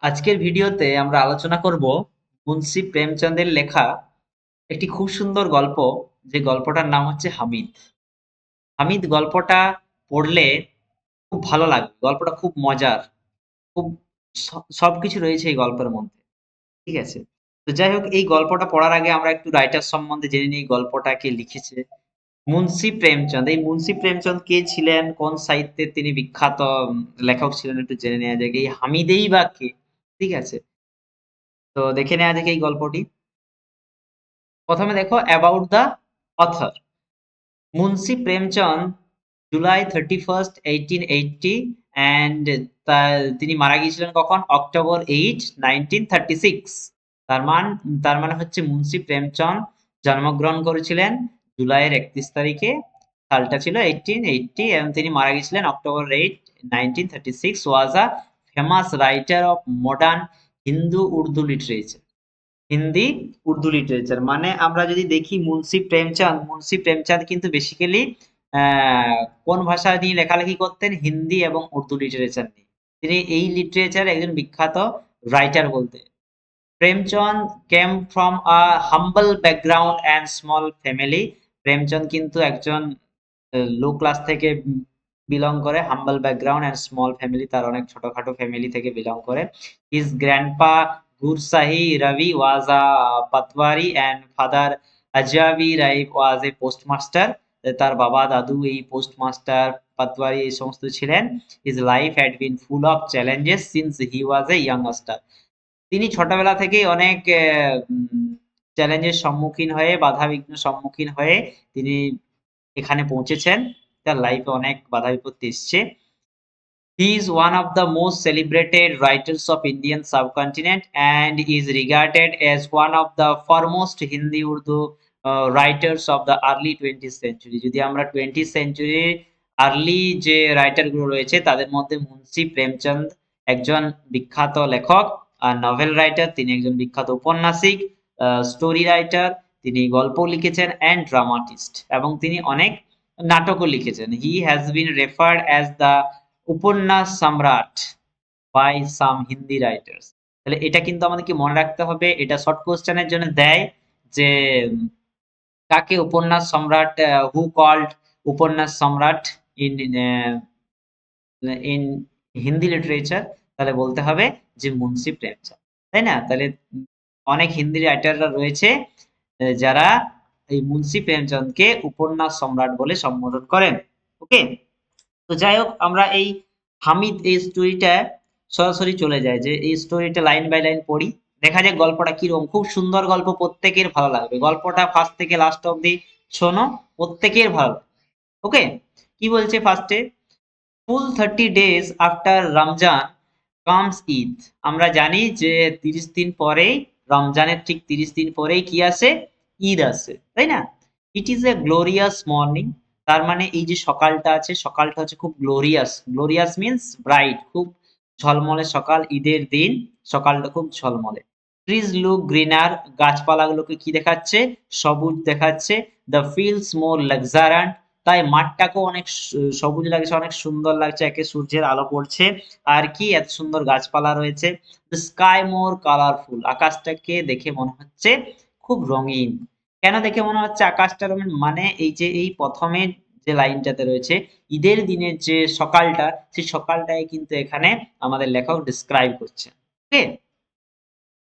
আজকের ভিডিওতে আমরা আলোচনা করব মুন্সি প্রেমচন্দের লেখা একটি খুব সুন্দর গল্প, যে গল্পটার নাম হচ্ছে হামিদ। হামিদ গল্পটা পড়লে খুব ভালো লাগবে। গল্পটা খুব মজার, খুব সবকিছু রয়েছে এই গল্পের মধ্যে। ঠিক আছে? তো যাই হোক, এই গল্পটা পড়ার আগে আমরা একটু রাইটার সম্বন্ধে জেনে নিই। গল্পটা কে লিখেছে? মুন্সি প্রেমচন্দ। এই মুন্সি প্রেমচন্দ কে ছিলেন, কোন সাহিত্যের তিনি বিখ্যাত লেখক ছিলেন, একটু জেনে নেওয়া যাক। এই হামিদেই বা কে? ঠিক আছে, তো দেখে নেওয়া যাক এই গল্পটি। প্রথমে দেখো about the author. Munshi Premchand July 31st 1880, and তিনি মারা গিয়েছিলেন কখন? October 8, 1936। তার মানে হচ্ছে মুন্সি প্রেমচন্দ জন্মগ্রহণ করেছিলেন জুলাইয়ের 31 তারিখে। সালটা ছিল 1880 এবং তিনি মারা গিয়েছিলেন October 8, 1936। Was a famous writer of modern Hindu Urdu literature. Hindi Urdu literature মানে আমরা যদি দেখি মুন্সি প্রেমচাঁদ কিন্তু বেসিক্যালি কোন ভাষা নিয়ে লেখালেখি করতেন? হিন্দি এবং উর্দু লিটারেচার নিয়ে। তিনি এই লিটারেচার একজন বিখ্যাত রাইটার বলতে। Premchand came from a humble background and small family. Premchand কিন্তু একজন লো ক্লাস থেকে বিলং করে, humble background and small family, তার অনেক ছোটখাটো ফ্যামিলি থেকে বিলং করে। His grandpa Gursahai Ravi was a patwari and father Ajaibi Rai was a postmaster. তার বাবা দাদু এই পোস্টমাস্টার, পাতওয়ারি এই সমস্ত ছিলেন। His life had been full of challenges since he was a youngster. তিনি ছোটবেলা থেকেই অনেক চ্যালেঞ্জের সম্মুখীন হয়ে, বাধা বিঘ্ন সম্মুখীন হয়ে তিনি এখানে পৌঁছেছেন। তার লাইফে অনেক বাধা বিপত্তি এসছে। He is one of the most celebrated writers of Indian subcontinent and is regarded as one of the foremost Hindi Urdu writers of the early 20th century. যদি আমরা 20th century আর্লি যে রাইটার গুলো রয়েছে তাদের মধ্যে মুন্সি প্রেমচন্দ একজন বিখ্যাত লেখক আর নভেল রাইটার। তিনি একজন বিখ্যাত উপন্যাসিক, স্টোরি রাইটার। তিনি গল্প লিখেছেন অ্যান্ড ড্রামাটিস্ট, এবং তিনি অনেক নাটকও লিখেছেন। He has been referred as the উপন্যাস সম্রাট বাই সাম হিন্দি রাইটার্স। তাহলে এটা কিন্তু আমাদেরকে মনে রাখতে হবে। এটা শর্ট কোশ্চেনের জন্য দেয় যে কাকে উপন্যাস সম্রাট, হু কল্ড উপন্যাস সম্রাট ইন ইন হিন্দি লিটারেচার। তাহলে বলতে হবে যে মুন্সি প্রেমচাঁদ, তাই না? তাহলে অনেক হিন্দি রাইটাররা রয়েছে যারা এই মুন্সি প্রেমচন্দকে উপন্যাস সম্রাট বলে সম্বোধন করেন। ওকে, তো যাই হোক, আমরা এই হামিদ এই স্টোরিটা সরাসরি চলে যায়, যে এই স্টোরিটা লাইন বাই লাইন পড়ি, দেখা যাক গল্পটা কিরকম। খুব সুন্দর গল্প, প্রত্যেকের ভালো লাগবে। গল্পটা ফার্স্ট থেকে লাস্ট অব্দি শোনো, প্রত্যেকের ভালো। ওকে, কি বলছে ফার্স্টে? ফুল 30 days after Ramzan comes Eid. আমরা জানি যে 30 দিন পরেই, রমজানের ঠিক 30 দিন পরেই কি আসে? ঈদ আসে, তাই না? ইট ইজ এ গ্লোরিয়াস মর্নিং। তার মানে এই যে সকালটা আছে, সকালটা হচ্ছে খুব গ্লোরিয়াস। গ্লোরিয়াস মিন্স ব্রাইট, খুব ঝলমলে সকাল। ঈদের দিন সকালটা খুব ঝলমলে। ট্রিজ লুক গ্রিনার, গাছপালাগুলোকে কি দেখাচ্ছে? সবুজ দেখাচ্ছে। দ্য ফিল্ডস মোর লাক্সারান্ট, তাই মাঠটাকেও অনেক সবুজ লাগছে, অনেক সুন্দর লাগছে, একে সূর্যের আলো পড়ছে। আর কি এত সুন্দর গাছপালা রয়েছে। দ্য স্কাই মোর কালারফুল, আকাশটাকে দেখে মনে হচ্ছে খুব রঙিন। কেন দেখে মনে হচ্ছে আকাশটা রঙিন? মানে এই যে এই প্রথমে যে লাইনটাতে রয়েছে, ঈদের দিনের যে সকালটা, সেই সকালটাই কিন্তু এখানে আমাদের লেখক ডিসক্রাইব করছে। Okay,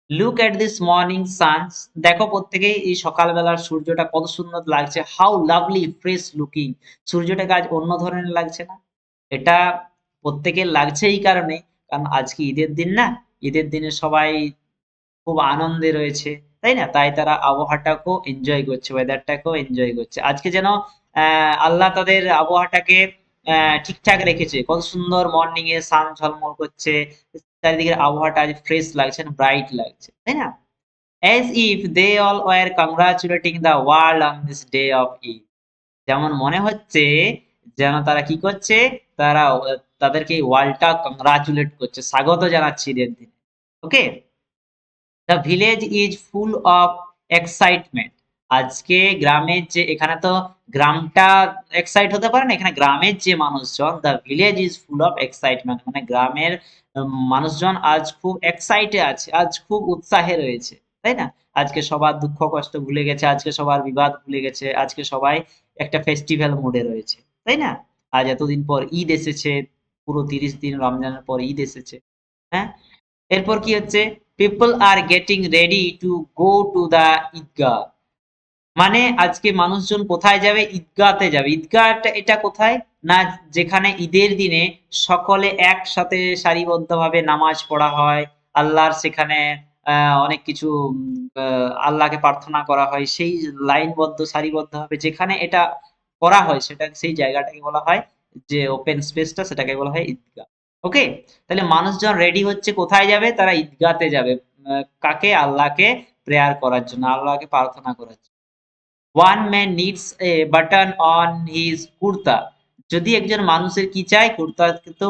look at this morning suns, দেখো প্রত্যেকেই এই সকালবেলার সূর্যটা কত সুন্দর লাগছে। হাউ লাভলি ফ্রেশ লুকিং, সূর্যটাকে আজ অন্য ধরনের লাগছে না? এটা প্রত্যেকের লাগছে এই কারণে, কারণ আজকে ঈদের দিন না, ঈদের দিনে সবাই খুব আনন্দে রয়েছে, তাই না? তাই তারা আবহাওয়াটাকেও এনজয় করছে, ওয়েদারটাকেও এনজয় করছে। আজকে যেন আল্লাহ তাদের আবহাওয়াটাকে ঠিকঠাক রেখেছে। কত সুন্দর মর্নিং এ সান ঝলমল করছে, চারিদিকের আবহাওয়াটা আজ ফ্রেশ লাগছে, ব্রাইট লাগছে, তাই না? as if they all were congratulating the world on this day of Eid, যেমন মনে হচ্ছে যেন তারা কি করছে, তারা তাদেরকে এই ওয়ার্ল্ডটা কংগ্রাচুলেট করছে, স্বাগত জানাচ্ছে ঈদের দিনে। Okay, the village is full of excitement, আজকে গ্রামের যে, এখানে তো গ্রামটা এক্সাইট হতে পারে না, এখানে গ্রামের যে মানুষজন, the village is full of excitement মানে গ্রামের মানুষজন আজ খুব এক্সাইটে আছে, আজ খুব উৎসাহে রয়েছে, তাই না? আজকে সবার দুঃখ কষ্ট ভুলে গেছে, আজকে সবার বিবাদ ভুলে গেছে, আজকে সবাই একটা ফেস্টিভ্যাল মুডে রয়েছে, তাই না? আজ এতদিন পর ঈদ এসেছে, পুরো 30 দিন রমজানের পর ঈদ এসেছে। হ্যাঁ, এরপর কি হচ্ছে, people are getting ready to go to the Eidgah. মানে আজকে মানুষজন কোথায় যাবে? ঈদগাহতে যাবে। ঈদগাহটা এটা কোথায়? না, যেখানে ঈদের দিনে সকলে একসাথে সারিবদ্ধভাবে নামাজ পড়া হয়। আল্লাহর সেখানে অনেক কিছু আল্লাহকে প্রার্থনা করা হয়। সেই লাইনবদ্ধ সারিবদ্ধভাবে যেখানে এটা করা হয় সেটা সেই জায়গাটাকে বলা হয়, যে ওপেন স্পেসটা সেটাকে বলা হয় ঈদগাহ। ওকে? তাহলে মানুষজন রেডি হচ্ছে, কোথায় যাবে? তারা ঈদগাহতে যাবে। কাকে? আল্লাহকে প্রেয়ার করার জন্য, আল্লাহকে প্রার্থনা করার জন্য। One man needs a button on his kurta. যদি একজন মানুষের কি চাই? কুর্তাতে তো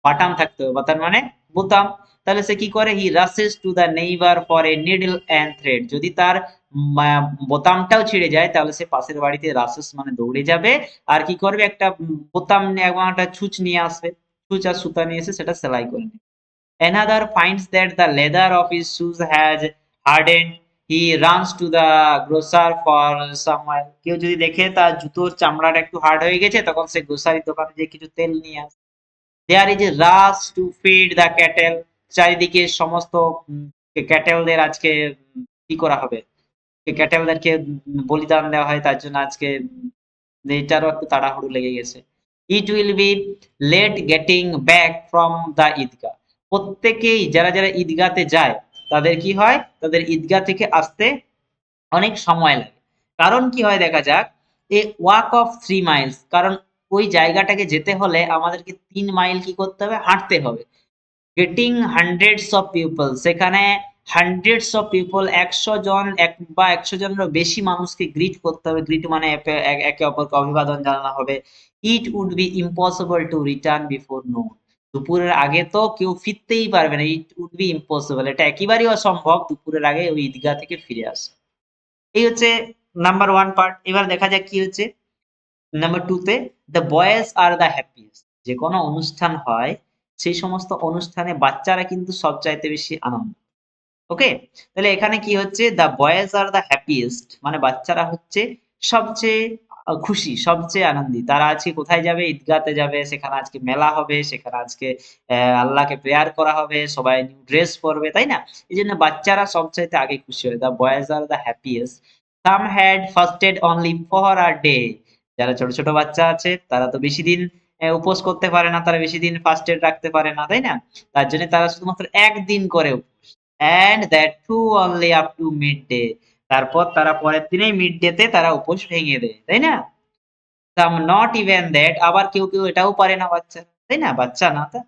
বাটন থাকতে হবে, বাটন মানে বোতাম। তাহলে সে কি করে? He rushes to the neighbour for a needle and thread. যদি তার বোতামটাও ছিঁড়ে যায় তাহলে সে পাশের বাড়িতে রাশেস মানে দৌড়ে যাবে, আর কি করবে? একটা বোতাম এবং একটা ছুঁচ নিয়ে আসবে, ছুঁচ আর সুতা নিয়ে এসে সেটা সেলাই করে নেবে। Another finds that the leather of his shoes has hardened. He runs to the grocer for some oil. কেউ যদি দেখে তার জুতোর চামড়াটা একটু হার্ড হয়ে গেছে, তখন সে গ্রোসারি দোকানে যেয়ে কিছু তেল নিয়ে আসে। There is a rush to feed the cattle. চারিদিকে সমস্ত ক্যাটেলদের আজকে কি করা হবে? ক্যাটেলদেরকে বলিদান দেওয়া হয়, তার জন্য আজকে এটারও একটু তাড়াহুড়ো লেগে গেছে। It will be late getting back from the Eidgah. প্রত্যেকেই যারা যারা ঈদগাতে যায় তাদের কি হয়? তাদের ঈদগাহ থেকে আসতে অনেক সময় লাগে। কারণ কি হয় দেখা যাক, এ ওয়াক অফ 3 মাইলস, কারণ ওই জায়গাটাকে যেতে হলে আমাদেরকে 3 মাইল কি করতে হবে? হাঁটতে হবে। গেটিং হান্ড্রেডস অফ পিপল, সেখানে হান্ড্রেডস অফ পিপল 100 জন, এক বা 100 জনেরও বেশি মানুষকে গ্রিট করতে হবে। গ্রিট মানে একে অপরকে অভিবাদন জানানো হবে। It would be impossible to return before noon. দুপুরের আগে তো কেউ ফিরতেই পারবে না। ইট উড বি ইম্পসিবল, এটা একেবারেই অসম্ভব দুপুরের আগে ওই ঈদগাহ থেকে ফিরে আসা। এই হচ্ছে নাম্বার ওয়ান পার্ট। এবার দেখা যাক কি হচ্ছে নাম্বার টু তে। The boys are the happiest. যে কোনো অনুষ্ঠান হয়, সেই সমস্ত অনুষ্ঠানে বাচ্চারা কিন্তু সবচাইতে বেশি আনন্দ। ওকে? তাহলে এখানে কি হচ্ছে? The boys are the happiest, মানে বাচ্চারা হচ্ছে সবচেয়ে খুশি, সবচেয়ে আনন্দী। তারা আজকে কোথায় যাবে? ঈদগাহতে যাবে। সেখানে আজকে মেলা হবে, সেখানে আজকে আল্লাহকে প্রেয়ার করা হবে, সবাই নিউ ড্রেস পরবে, তাই না? এজন্য বাচ্চারা সবচাইতে আগে খুশি হয়। The boys are the happiest. Some had ফাস্টেড only for a day. যারা ছোট ছোট বাচ্চা আছে তারা তো বেশি দিন উপোস করতে পারে না, তারা বেশি দিন ফাস্টেড রাখতে পারে না, তাই না? তার জন্য তারা শুধুমাত্র একদিন করে উপোস। and that too only up to midday. তারপর তারা পরের দিনেই মিড ডে তে তারা উপোস ভেঙে দেয়, তাই না? some not even that, আবার কেউ কেউ এটাও পারে না বাচ্চা, তাই না? বাচ্চা না তা,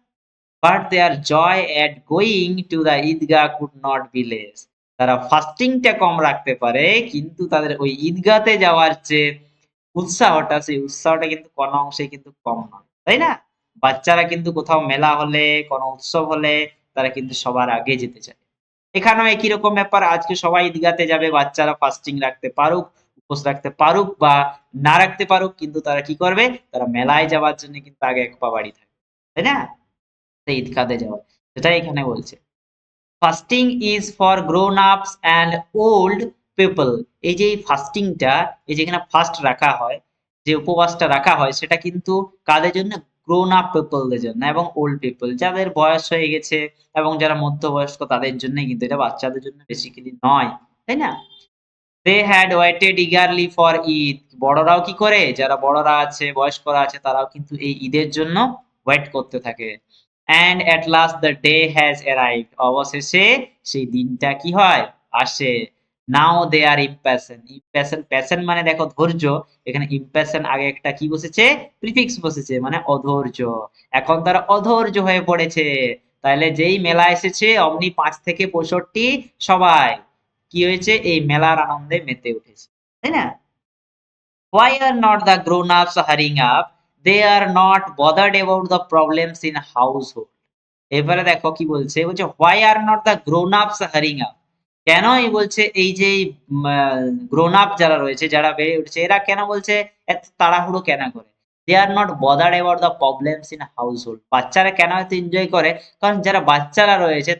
but their joy at going to the Eidgah could not be less. তারা ফাস্টিংটা কম রাখতে পারে কিন্তু তাদের ওই ঈদগাহতে যাওয়ার যে উৎসাহটা, সেই উৎসাহটা কিন্তু কোনো অংশে কিন্তু কম নয়, তাই না? বাচ্চারা কিন্তু কোথাও মেলা হলে, কোনো উৎসব হলে তারা কিন্তু সবার আগে যেতে চায়। এখানেও একই রকম ব্যাপার। আজকে সবাই ঈদগাহতে যাবে, বাচ্চারা ফাস্টিং রাখতে পারুক, উপোস রাখতে পারুক বা না রাখতে পারুক, কিন্তু তারা কি করবে? তারা মেলায় যাওয়ার জন্য কিন্তু আগে এক পা বাড়ি থাকবে, তাই না? সেই ঈদগাহতে যাওয়া, সেটাই এখানে বলছে। Fasting is for grown ups and old people. এই যে এই ফাস্টিংটা, এই যে এখানে ফাস্ট রাখা হয়, যে উপবাসটা রাখা হয়, সেটা কিন্তু কাদের জন্য? গ্রোন আপ পিপলদের জন্য এবং ওল্ড পিপল, যাদের বয়স হয়ে গেছে এবং যারা মধ্যবয়স্ক তাদের জন্যই, কিন্তু এটা বাচ্চাদের জন্য বেসিক্যালি নয়, তাই না? They had waited eagerly for Eid. বড়রাও কি করে? যারা বড়রা আছে, বয়স্করা আছে, তারাও কিন্তু এই ঈদের জন্য ওয়েট করতে থাকে। And at last the day has arrived. অবশেষে সেই দিনটা কি হয়? আসে। নাও দে আর ইম্প্যাশন। ইম্প্যাশন, প্যাশন মানে দেখো ধৈর্য, এখানে ইম্প্যাশন আগে একটা কি বসেছে? প্রিফিক্স বসেছে, মানে অধৈর্য। এখন তারা অধৈর্য হয়ে পড়েছে। তাহলে যেই মেলা এসেছে অমনি ৫ থেকে ৬৫ সবাই কি হয়েছে? এই মেলার আনন্দে মেতে উঠেছে, তাই না? Why are not the grown-ups hurrying up? They are not bothered about the problems in household. এবারে দেখো কি বলছে, বলছে why are not the grown-ups hurrying up? কেন এই বলছে এই যে গ্রোন আপ যারা রয়েছে, যারা বেড়ে উঠছে, এরা কেন বলছে এত তাড়াহুড়ো কেন করে? They are not bothered about the problems in household. বাচ্চারা কেন এত এনজয় করে? কারণ যারা বাচ্চারা রয়েছে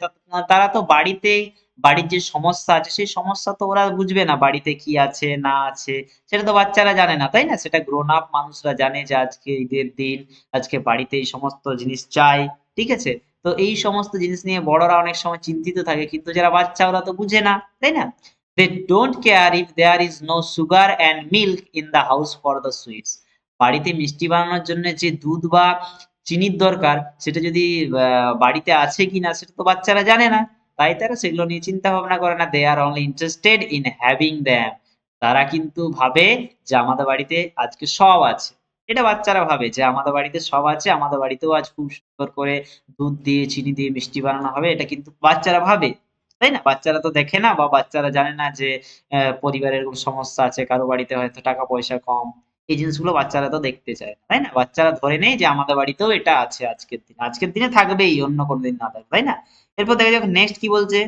তারা তো বাড়িতেই বাড়ির যে সমস্যা আছে সেই সমস্যা তো ওরা বুঝবে না, বাড়িতে কি আছে না আছে সেটা তো বাচ্চারা জানে না, তাই না? সেটা গ্রোন আপ মানুষরা জানে যে আজকে ঈদের দিন, আজকে বাড়িতে এই সমস্ত জিনিস চাই, ঠিক আছে? তো এই সমস্ত জিনিস নিয়ে বড়রা অনেক সময় চিন্তিত থাকে, কিন্তু যারা বাচ্চা ওরা তো বুঝে না, তাই না? They don't care if there is no sugar and milk in the house for the sweets. বাড়িতে মিষ্টি বানানোর জন্য যে দুধ বা চিনির দরকার সেটা যদি বাড়িতে আছে কিনা সেটা তো বাচ্চারা জানে না, তাই তারা সেগুলো নিয়ে চিন্তা ভাবনা করে না। They are only interested in having them. তারা কিন্তু ভাবে যে আমাদের বাড়িতে আজকে সব আছে। এটা বাচ্চারা ভাবে যে আমাদের বাড়িতে সব আছে, আমাদের বাড়িতেও আজ খুব সুন্দর করে দুধ দিয়ে চিনি দিয়ে মিষ্টি বানানো হবে, এটা কিন্তু বাচ্চারা ভাবে, তাই না? বাচ্চারা তো দেখে না বা বাচ্চারা জানে না যে পরিবারের এরকম সমস্যা আছে, কারো বাড়িতে হয়তো টাকা পয়সা কম, এই জিনিসগুলো বাচ্চারা তো দেখতে চায় না, তাই না? বাচ্চারা ধরে নেয় যে আমাদের বাড়িতেও এটা আছে, আজকের দিনে আজকের দিনে থাকবেই, অন্য কোনো দিন না থাকবে, তাই না? এরপর দেখা যাক নেক্সট কি বলছে।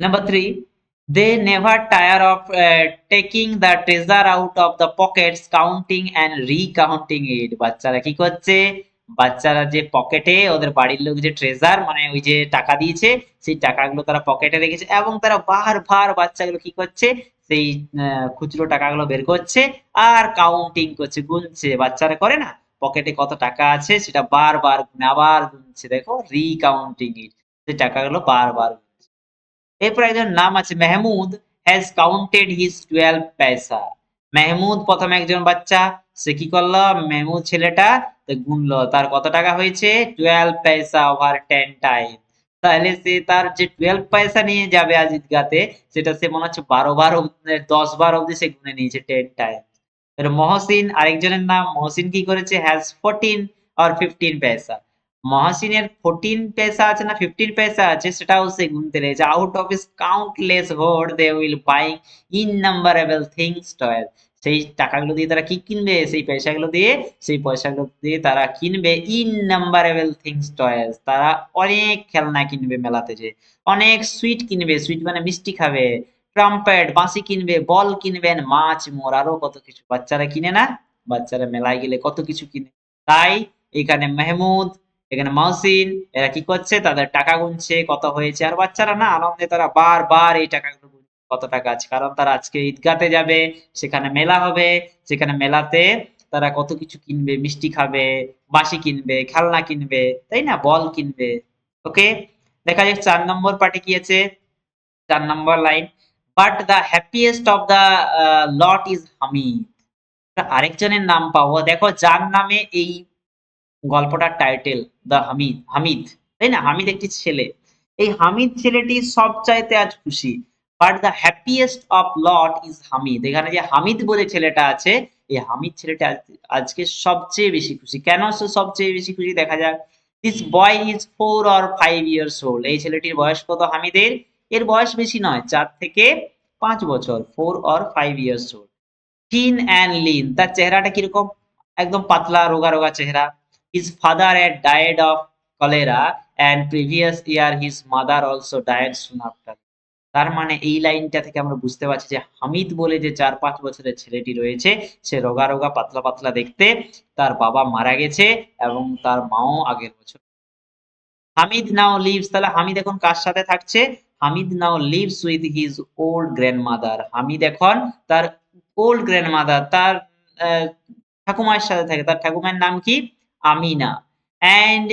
Number three, they never tire of taking the treasure out of the pockets, counting and recounting it. বাচ্চারা কি করছে? বাচ্চারা যে পকেটে ওদের বাড়ির লোক যে ট্রেজার মানে ওই যে টাকা দিয়েছে সেই টাকাগুলো তারা পকেটে রেখেছে এবং তারা বারবার বাচ্চাগুলো কি করছে সেই খুচরো টাকাগুলো বের করছে আর কাউন্টিং করছে, গুনছে। বাচ্চারা করে না, পকেটে কত টাকা আছে সেটা বারবার গুনে আবার গুনছে, দেখো রিকাউন্টিং ইট, সেই টাকাগুলো বারবার। এরপর একজন নাম আছে মেহমুদ, হ্যাজ কাউন্টেড হিজ 12 পয়সা। মেহমুদ প্রথমে একজন বাচ্চা, সে কি করলো? মেহমুদ ছেলেটা গুনলো তার কত টাকা হয়েছে, 12 পয়সা ওভার 10 টাইম। তাহলে সে তার যে 12 পয়সা নিয়ে যাবে আজ ঈদগাতে সেটা সে মনে হচ্ছে 12 বার 10 বার অব্দি সে গুনে নিয়েছে 10 টাইম। এর মহসিন আরেকজনের নাম, মহসিন কি করেছে? হ্যাজ 14 আর 15 পয়সা। মহাসিনের 14 পয়সা আছে না 15 পয়সা আছে সেটাও সে গুনতে লেগেছে। Out of his countless hoard they will buy innumerable things toys. সেই টাকাগুলো দিয়ে তারা কি কিনবে? সেই পয়সাগুলো দিয়ে তারা কিনবে ইননাম্বারেবল থিংস টয়েস। তারা অনেক খেলনা কিনবে মেলাতে, যে অনেক সুইট কিনবে, সুইট মানে মিষ্টি খাবে, ট্রাম্পেট বাঁশি কিনবে, বল কিনবেন, মাছ মোর আরো কত কিছু। বাচ্চারা কিনে না? বাচ্চারা মেলায় গেলে কত কিছু কিনে। তাই এখানে মেহমুদ, এখানে মহসিন, এরা কি করছে? তাদের টাকা গুনছে কত হয়েছে, আর বাচ্চারা না আনন্দে তারা বারবার এই টাকাগুলো গুনছে কত টাকা আছে, কারণ তারা আজকে ঈদগাতে যাবে, সেখানে মেলা হবে, সেখানে মেলাতে তারা কত কিছু কিনবে, মিষ্টি খাবে, বাঁশি কিনবে, খেলনা কিনবে, তাই না? বল কিনবে। ওকে, দেখা যাক 4 নম্বর পার্টে কি আছে। 4 নম্বর line, but the happiest of the lot is Hamid. আরেকজনের নাম পাবো, দেখো যার নামে এই গল্পটার টাইটেল দ্য হামিদ, হামিদ, তাই না? হামিদ একটি ছেলে, এই হামিদ ছেলেটি সবচাইতে আজ খুশি। But the happiest of lot is Hamid. এখানে যে হামিদ বলে ছেলেটা আছে, এই হামিদ ছেলেটা আজকে সবচেয়ে বেশি খুশি। কেন সে সবচেয়ে বেশি খুশি? দেখা যাক। This boy is 4 or 5 years old। এই ছেলেটির বয়স কত হামিদের? এর বয়স বেশি নয়, 4 থেকে 5 বছর, 4 or 5 years old। Thin and Lin, তার চেহারাটা কিরকম? একদম পাতলা রোগা রোগা চেহারা। His father had died of cholera and previous year his mother also died soon after। তার মানে এই লাইনটা থেকে আমরা বুঝতে পারছি যে হামিদ বলে যে 4-5 বছরের ছেলেটি রয়েছে সে রোগা রোগা পাতলা পাতলা দেখতে, তার বাবা মারা গেছে এবং তার মাও আগের বছর। হামিদ নাও লিভস, তাহলে হামিদ এখন কার সাথে থাকছে? Hamid now lives with his old grandmother. Hamid এখন তার ওল্ড গ্র্যান্ডমাদার, তার আহ, ঠাকুমার সাথে থাকে। তার ঠাকুমার নাম কি? Amina. And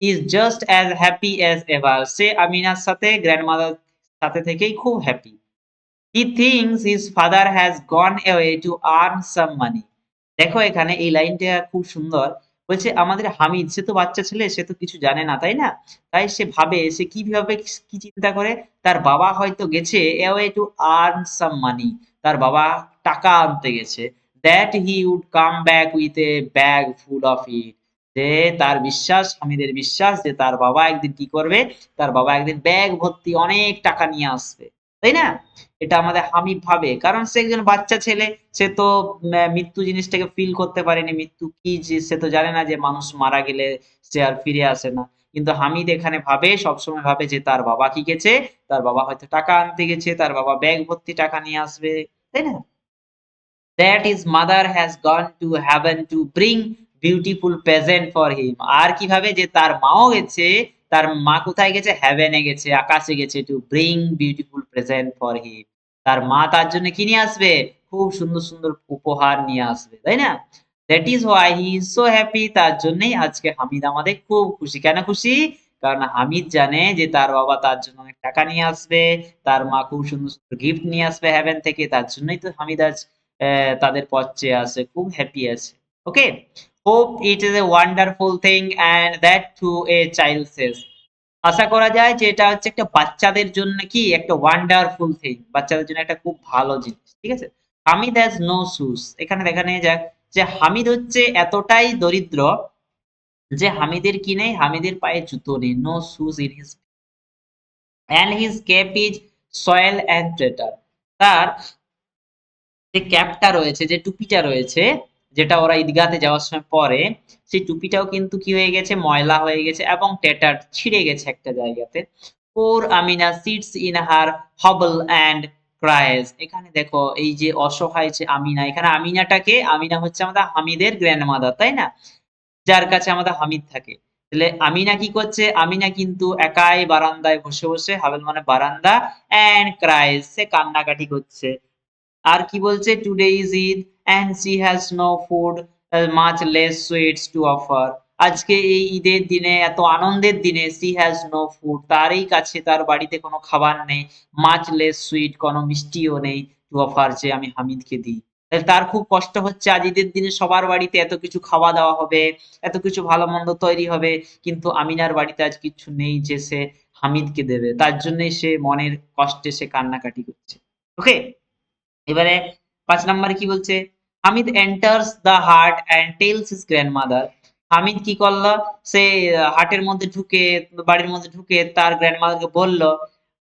is just as happy as ever. সে আমিনার সাথে গ্র্যান্ডমাদার সাথে থেকেই খুব happy. He thinks his father has gone away to earn some money. দেখো এখানে এই লাইনটা খুব সুন্দর। বলছে আমাদের হামিদ, সে তো বাচ্চা ছেলে, সে তো কিছু জানে না, তাই না? তাই সে ভাবে, সে কিভাবে কি চিন্তা করে, তার বাবা হয়তো গেছে away to earn some money, তার বাবা টাকা আনতে গেছে। That he would come back with a bag full of it. যে তার বিশ্বাস, হামিদের বিশ্বাস যে তার বাবা একদিন কি করবে, তার বাবা একদিন ব্যাগ ভর্তি অনেক টাকা নিয়ে আসবে, তাই না? এটা আমাদের হামিদ ভাবে, কারণ সে একজন বাচ্চা ছেলে, সে তো মৃত্যু জিনিসটাকে ফিল করতে পারেনি, মৃত্যু কি যে সে তো জানে না যে মানুষ মারা গেলে সে আর ফিরে আসে না। কিন্তু হামিদ এখানে ভাবে, সবসময় ভাবে যে তার বাবা কি গেছে, তার বাবা হয়তো টাকা আনতে গেছে, তার বাবা ব্যাগ ভর্তি টাকা নিয়ে আসবে, তাই না? that his mother has gone to heaven to bring beautiful present for him. আর কিভাবে যে তার মাও গেছে, তার মা কোথায় গেছে? হেভেনে গেছে, আকাশে গেছে, to bring beautiful present for him. তার মা তার জন্য কি নিয়ে আসবে? খুব সুন্দর সুন্দর উপহার নিয়ে আসবে, তাই না? That is why he is so happy. তার জন্যই আজকে হামিদ আমাদের খুব খুশি। কেন খুশি? কারণ হামিদ জানে যে তার বাবা তার জন্য অনেক টাকা নিয়ে আসবে, তার মা খুব সুন্দর সুন্দর গিফট নিয়ে আসবে হেভেন থেকে। তার জন্যই তো হামিদ আজ তাদের পথ চেয়ে আছে, খুব হ্যাপি আছে। Okay, hope it is a wonderful thing and that to a child says. আশা করা যায় যে এটা হচ্ছে একটা বাচ্চাদের জন্য কি একটা ওয়ান্ডারফুল থিং, বাচ্চাদের জন্য একটা খুব ভালো জিনিস, ঠিক আছে? Hamid has no shoes. এখানে দেখা নিয়ে যাক যে হামিদ হচ্ছে এতটাই দরিদ্র যে হামিদের কি নেই? হামিদের পায়ে জুতো নেই, no shoes in his, and his cap is soiled and tattered. তার যে ক্যাপটা রয়েছে, যে টুপিটা রয়েছে, যেটা ওরা ঈদগাতে যাওয়ার সময় পরে, সেই টুপিটাও কিন্তু কি হয়ে গেছে? ময়লা হয়ে গেছে এবং ট্যাটার্ড, ছিঁড়ে গেছে একটা জায়গাতে। Poor Amina sits in her hovel and cries. এখানে দেখো এই যে অসহায় যে আমিনা, এখানে আমিনাটাকে, আমিনা হচ্ছে আমাদের হামিদের গ্র্যান্ডমাদার, তাই না? যার কাছে আমাদের হামিদ থাকে। তাহলে আমিনা কি করছে? আমিনা কিন্তু একাই বারান্দায় বসে বসে, হাবেল মানে বারান্দা, অ্যান্ড ক্রাইস, সে কান্নাকাটি করছে। আর কি বলছে? Today is Eid and she has no food much less sweets to offer. আজকে এই ঈদের দিনে, এত আনন্দের দিনে, শি হ্যাজ নো ফুড, তারই কাছে, তার বাড়িতে কোনো খাবার নেই, মাচ লেস সুইট, কোনো মিষ্টিও নেই, টু অফার, যে আমি হামিদকে দিই। তাহলে তার খুব কষ্ট হচ্ছে, আজ ঈদের দিনে সবার বাড়িতে এত কিছু খাওয়া দাওয়া হবে, এত কিছু ভালো মন্দ তৈরি হবে, কিন্তু আমিনার বাড়িতে আজ কিচ্ছু নেই যে সে হামিদকে দেবে। তার জন্যই সে মনের কষ্টে সে কান্নাকাটি করছে। ওকে, এবারে ৫ নাম্বারে কি বলছে? Hamid enters the hut and tells his grandmother. Hamid কি করল? সে হাটের মধ্যে ঢুকে, বাড়ির মধ্যে ঢুকে তার গ্র্যান্ডমাদারকে বলল,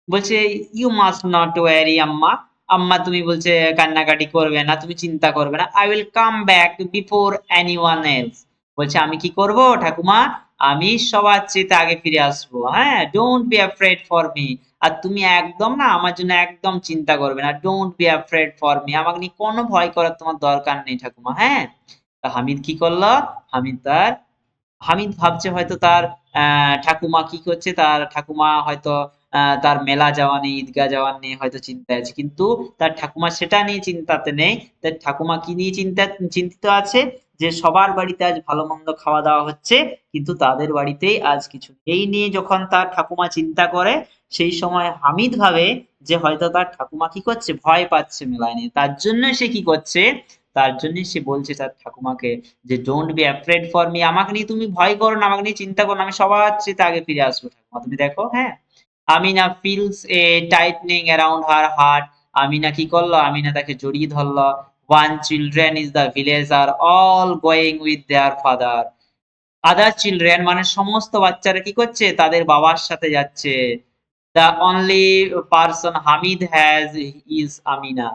বলছে, "ইউ মাস্ট নট ওয়ারি আম্মা।" আম্মা তুমি বলছে কান্নাকাটি করবে না, তুমি চিন্তা করবে না। "I will come back before anyone else." বলছে আমি কি করব ঠাকুমা? আমি সবার চাইতে আগে ফিরে আসবো। হ্যাঁ? "Don't be afraid for me." আর তুমি একদম না আমার জন্য একদম চিন্তা করবে না। Don't be afraid for me. আমাকে নিয়ে কোনো ভয় করার তোমার দরকার নেই ঠাকুমা, হ্যাঁ? তা হামিদ কি করল? হামিদ তার, হামিদ ভাবছে হয়তো তার ঠাকুমা কি করছে, তার ঠাকুমা হয়তো তার মেলা যাওয়া নিয়ে, ঈদগাহ যাওয়া নিয়ে হয়তো চিন্তায় আছে। কিন্তু তার ঠাকুমা সেটা নিয়ে চিন্তাতে নেই। তার ঠাকুমা কি নিয়ে চিন্তিত আছে? যে সবার বাড়িতে আজ ভালো-মন্দ খাওয়া-দাওয়া হচ্ছে, কিন্তু তাদের বাড়িতেই আজ কিছু নেই। এই নিয়ে যখন তার ঠাকুমা চিন্তা করে, সেই সময় হামিদ ভাবে যে হয়তো তার ঠাকুমা কি করছে? ভয় পাচ্ছে মেলায় নিয়ে। তার জন্য সে কি করছে? তার জন্যই সে বলছে তার ঠাকুমাকে যে don't be afraid for me, আমাকে নিয়ে তুমি ভয় করো না, আমাকে নিয়ে চিন্তা করো না, আমি সবার চাইতে আগে ফিরে আসবো ঠাকুমা, তুমি দেখো, হ্যাঁ? Amina feels a tightening around her heart. Amina কি করলো? আমিনা তাকে জড়িয়ে ধরলো। One children is the village are all going with their father. Other children মানে সমস্ত বাচ্চারা কি করছে? তাদের বাবার সাথে যাচ্ছে। The only person Hamid has is Amina.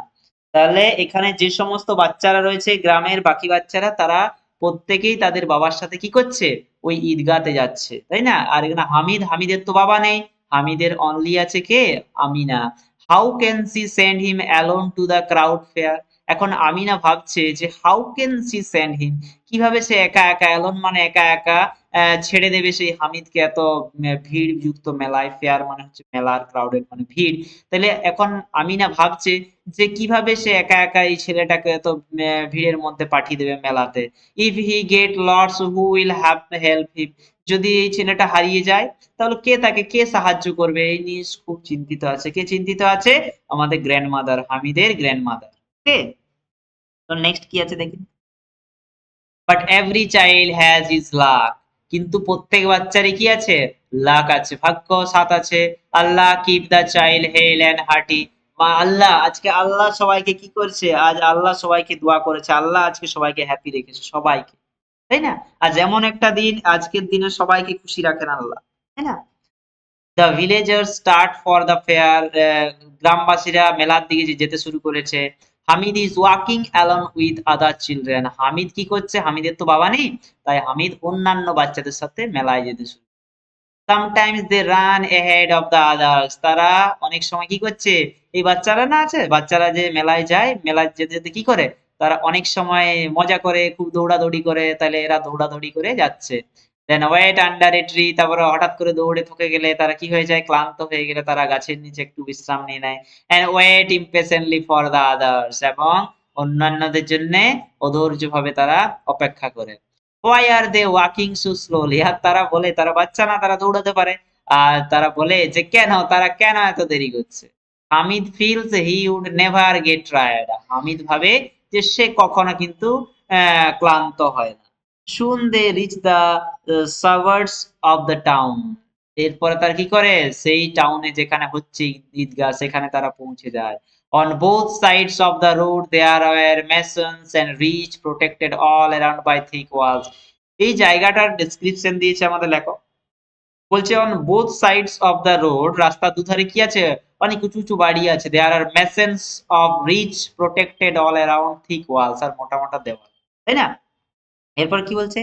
তাহলে এখানে যে সমস্ত বাচ্চারা রয়েছে, গ্রামের বাকি বাচ্চারা, তারা প্রত্যেকেই তাদের বাবার সাথে কি করছে? ওই ঈদগাতে যাচ্ছে, তাই না? আর এখানে হামিদ, হামিদের তো বাবা নেই, হামিদের অনলি আছে কে? Amina. How can she send him alone to the crowded fair. এখন আমিনা ভাবছে যে how can she send him, কিভাবে সে একা একা, অ্যালোন মানে একা একা, ছেড়ে দেবে সেই হামিদকে এত ভিড় যুক্ত মেলায়। ফেয়ার মানে হচ্ছে মেলার, ক্রাউডেড মানে ভিড়। তাহলে এখন আমিনা ভাবছে যে কিভাবে সে একা একা এই ছেলেটাকে এত ভিড়ের মধ্যে পাঠিয়ে দেবে মেলাতে। If he get lords who will have help him. যদি এই ছেলেটা হারিয়ে যায়, তাহলে কে তাকে, কে সাহায্য করবে? এই নিয়ে খুব চিন্তিত আছে। কে চিন্তিত আছে? আমাদের গ্র্যান্ডমাদার, হামিদের গ্র্যান্ডমাদার। ওকে, তো নেক্সট কি আছে দেখি। But every child has his lakh. কিন্তু প্রত্যেক বাচ্চারই কি আছে? লাক আছে, ভাগ্য, সাথ আছে। আল্লাহ keep the child hale and hearty. মা আল্লাহ, আজকে আল্লাহ সবাইকে কি করছে? আজ আল্লাহ সবাইকে দোয়া করেছে, আল্লাহ আজকে সবাইকে হ্যাপি রেখেছে, সবাইকে, তাই না? আজ এমন একটা দিন, আজকের দিনে সবাইকে খুশি রাখেন আল্লাহ, তাই না? The villagers start for the fair. গ্রামবাসীরা মেলার দিকে যেতে শুরু করেছে। Hamid is walking along with other children. Hamid কি করছে? হামিদের তো বাবা নেই, তাই হামিদ অন্যান্য বাচ্চাদের সাথে মেলায় যেতে শুরু। Sometimes they run ahead of the others. তারা অনেক সময় কি করছে? এই বাচ্চারা না আছে, বাচ্চারা যে মেলায় যায়, মেলায় যেতে যেতে কি করে? তারা অনেক সময় মজা করে, খুব দৌড়াদৌড়ি করে, তাহলে এরা দৌড়াদৌড়ি করে যাচ্ছে। দেন ওয়েট আন্ডার এ ট্রি, তারপরে হঠাৎ করে দৌড়ে থকে গেলে তারা কি হয়ে যায়, ক্লান্ত হয়ে গেলে তারা গাছের নিচে একটু বিশ্রাম নিয়ে নেয়। And wait impatiently for the others, এবং অন্যান্যদের জন্য অধৈর্যভাবে তারা অপেক্ষা করে। Why are they walking so slowly, আর তারা বলে, তারা বাচ্চা না, তারা দৌড়াতে পারে, আর তারা বলে যে তারা কেন এত দেরি করছে। Hamid feels he would never get tired, Hamid ভাবে যে সে কখনো কিন্তু ক্লান্ত হয় না। Soon they reach the suburbs of the town, এরপরে তারা কি করে, সেই টাউনে যেখানে হচ্ছে ঈদগাহ, সেখানে তারা পৌঁছে যায়। On both sides of the road there were mansions and rich protected all around by thick walls. এই জায়গাটার ডেসক্রিপশন দিয়েছে আমাদের লেখক। বলছে on both sides of the road, রাস্তার দুধারে কি আছে, অনেক উঁচু উঁচু বাড়ি আছে। There are mansions of rich protected all around thick walls, আর মোটা মোটা দেওয়াল, তাই না? এরপর কি বলছে,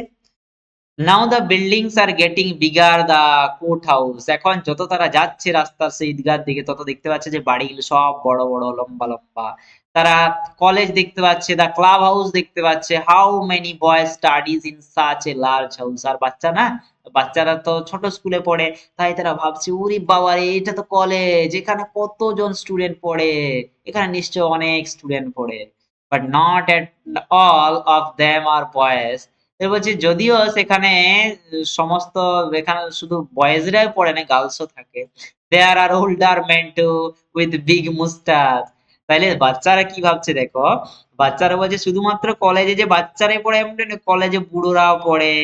now the buildings are getting bigger the court house, এখন যত তারা যাচ্ছে রাস্তার সেই ঈদগাহর দিকে, তত দেখতে পাচ্ছে যে বাড়িগুলো সব বড় বড়, লম্বা লম্বা। তারা কলেজ দেখতে পাচ্ছে, দা ক্লাব হাউস দেখতে পাচ্ছে। How many boys studies in such a large house, আর বাচ্চা না, বাচ্চারা তো ছোট স্কুলে পড়ে, তাই তারা ভাবছে ওরে বাবা রে, এটা তো কলেজ, এখানে কতজন স্টুডেন্ট পড়ে, এখানে নিশ্চয় অনেক স্টুডেন্ট পড়ে। But not at all of them are boys, এর বলছে যদিও সেখানে সমস্ত, এখানে শুধু বয়েজরাই পড়ে না, গার্লসও থাকে। There are older men too with big moustache, তাইলে বাচ্চারা কি ভাবছে দেখো, বাচ্চারা বলছে শুধুমাত্র কলেজে যে বাচ্চারাই পড়ে এমন না, কলেজে বুড়োরাও পড়ে।